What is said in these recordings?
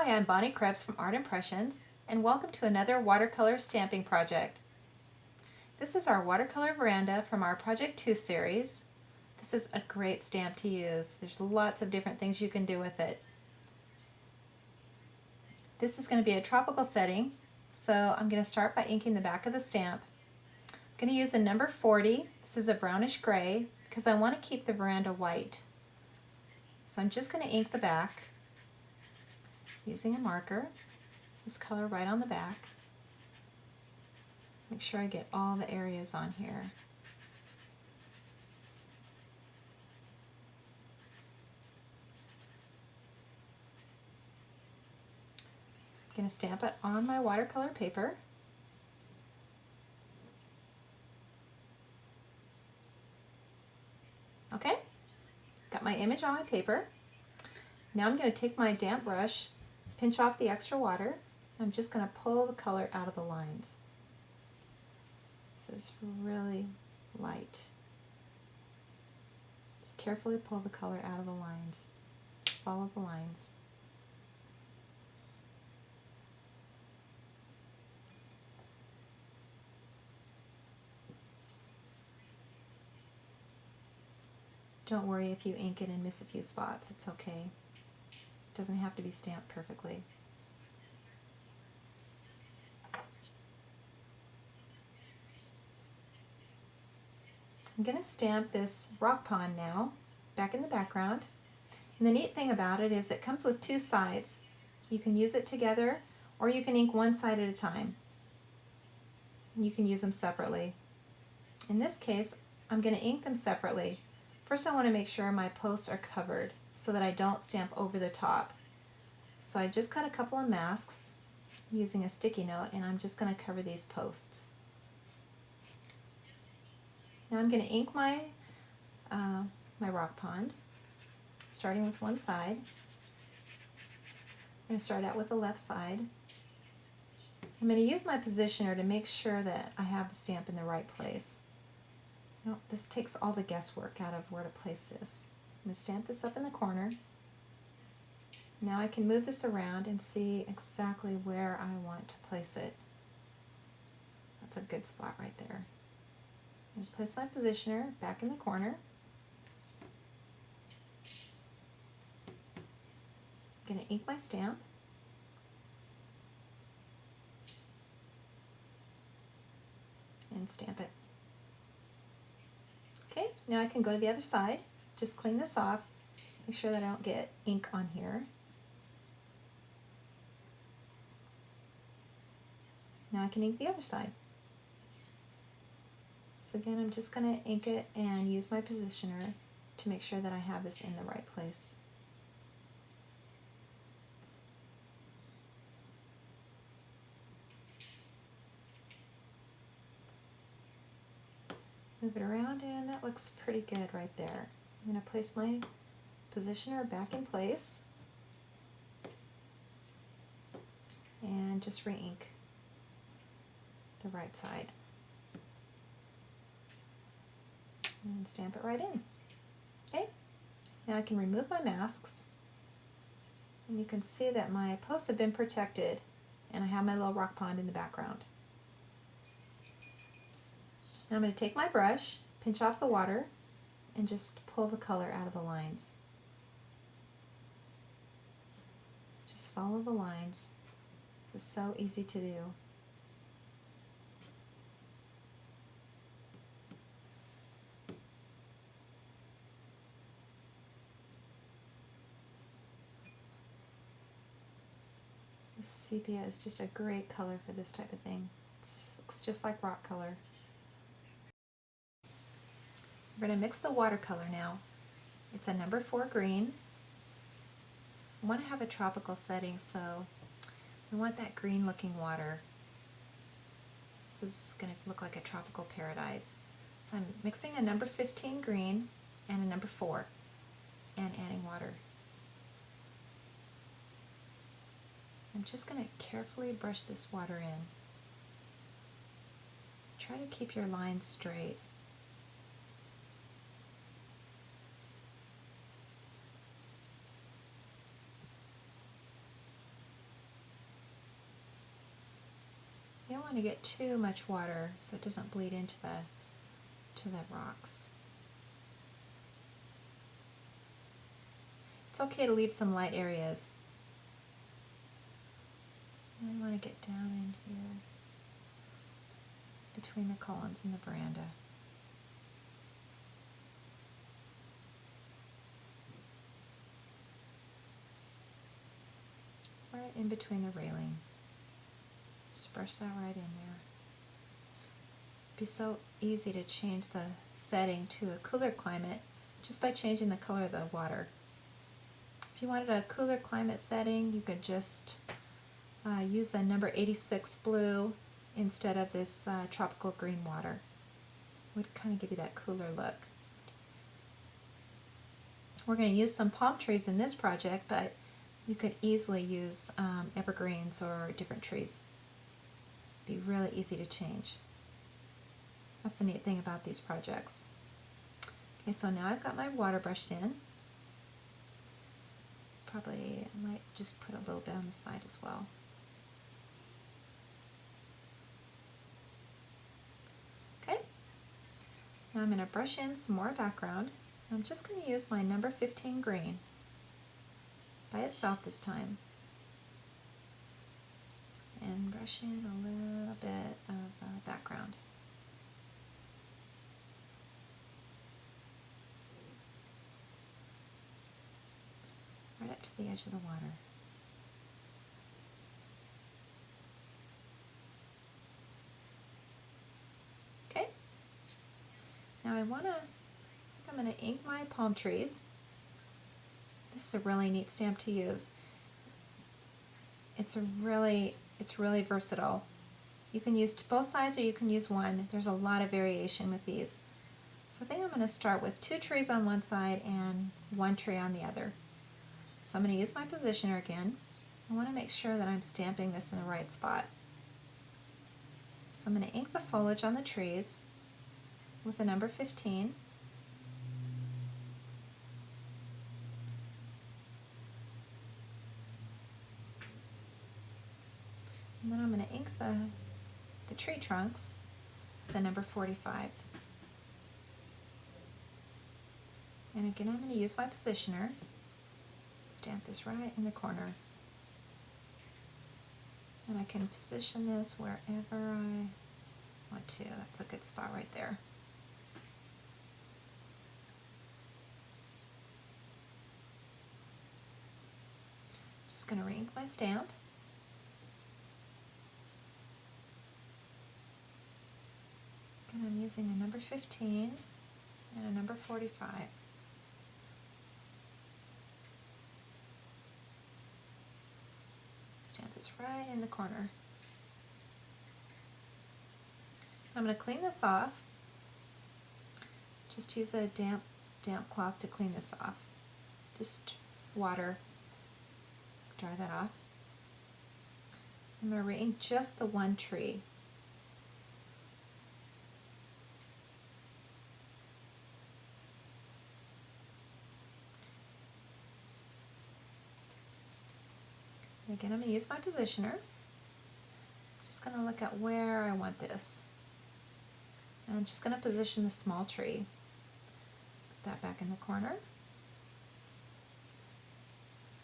Hi, I'm Bonnie Krebs from Art Impressions, and welcome to another watercolor stamping project. This is our watercolor veranda from our Project 2 series. This is a great stamp to use. There's lots of different things you can do with it. This is going to be a tropical setting, so I'm going to start by inking the back of the stamp. I'm going to use a number 40. This is a brownish gray because I want to keep the veranda white. So I'm just going to ink the back using a marker. Just color right on the back. Make sure I get all the areas on here. I'm going to stamp it on my watercolor paper. Okay, got my image on my paper. Now I'm going to take my damp brush, pinch off the extra water. I'm just going to pull the color out of the lines. This is really light. Just carefully pull the color out of the lines. Just follow the lines. Don't worry if you ink it and miss a few spots, it's okay. It doesn't have to be stamped perfectly. I'm going to stamp this rock pond now, back in the background. And the neat thing about it is it comes with two sides. You can use it together, or you can ink one side at a time. You can use them separately. In this case, I'm going to ink them separately. First I want to make sure my posts are covered so that I don't stamp over the top. So I just cut a couple of masks using a sticky note, and I'm just going to cover these posts. Now I'm going to ink my rock pond, starting with one side. I'm going to start out with the left side. I'm going to use my positioner to make sure that I have the stamp in the right place. Now, this takes all the guesswork out of where to place this. I'm going to stamp this up in the corner. Now I can move this around and see exactly where I want to place it. That's a good spot right there. I'm going to place my positioner back in the corner. I'm going to ink my stamp. And stamp it. Okay, now I can go to the other side. Just clean this off. Make sure that I don't get ink on here. Now I can ink the other side. So again, I'm just going to ink it and use my positioner to make sure that I have this in the right place. Move it around, and that looks pretty good right there. I'm going to place my positioner back in place and just re-ink the right side. And stamp it right in. Okay, now I can remove my masks, and you can see that my posts have been protected, and I have my little rock pond in the background. Now I'm going to take my brush, pinch off the water, and just pull the color out of the lines. Just follow the lines. This is so easy to do. This sepia is just a great color for this type of thing. It looks just like rock color. We're going to mix the watercolor now. It's a number 4 green. I want to have a tropical setting, so we want that green looking water. This is going to look like a tropical paradise. So I'm mixing a number 15 green and a number 4 and adding water. I'm just going to carefully brush this water in. Try to keep your lines straight. don't want to get too much water so it doesn't bleed into the rocks. It's okay to leave some light areas. I want to get down in here between the columns and the veranda. Right in between the railing. Just brush that right in there. It'd be so easy to change the setting to a cooler climate just by changing the color of the water. If you wanted a cooler climate setting, you could just use a number 86 blue instead of this tropical green water. It would kind of give you that cooler look. We're going to use some palm trees in this project, but you could easily use evergreens or different trees. It'd be really easy to change. That's the neat thing about these projects. Okay, so now I've got my water brushed in. Probably I might just put a little bit on the side as well. Okay, now I'm going to brush in some more background. I'm just going to use my number 15 green by itself this time. And brush in a little bit of background. Right up to the edge of the water. Okay. Now I'm going to ink my palm trees. This is a really neat stamp to use. It's really versatile. You can use both sides or you can use one. There's a lot of variation with these. So I think I'm going to start with 2 trees on one side and 1 tree on the other. So I'm going to use my positioner again. I want to make sure that I'm stamping this in the right spot. So I'm going to ink the foliage on the trees with the number 15. And then I'm going to ink the tree trunks with the number 45. And again, I'm going to use my positioner. Stamp this right in the corner. And I can position this wherever I want to. That's a good spot right there. Just going to re-ink my stamp. And I'm using a number 15 and a number 45. Stamp this right in the corner. I'm going to clean this off. Just use a damp cloth to clean this off. Just water. Dry that off. I'm going to re-ink just the 1 tree. Again, I'm going to use my positioner. Just going to look at where I want this. And I'm just going to position the small tree. Put that back in the corner.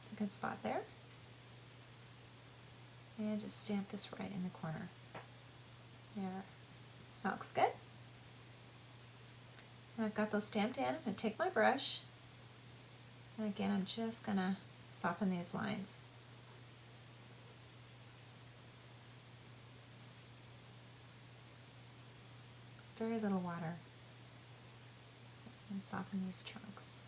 It's a good spot there. And just stamp this right in the corner. There. That looks good. And I've got those stamped in. I'm going to take my brush. And again, I'm just going to soften these lines. Very little water, and soften these trunks.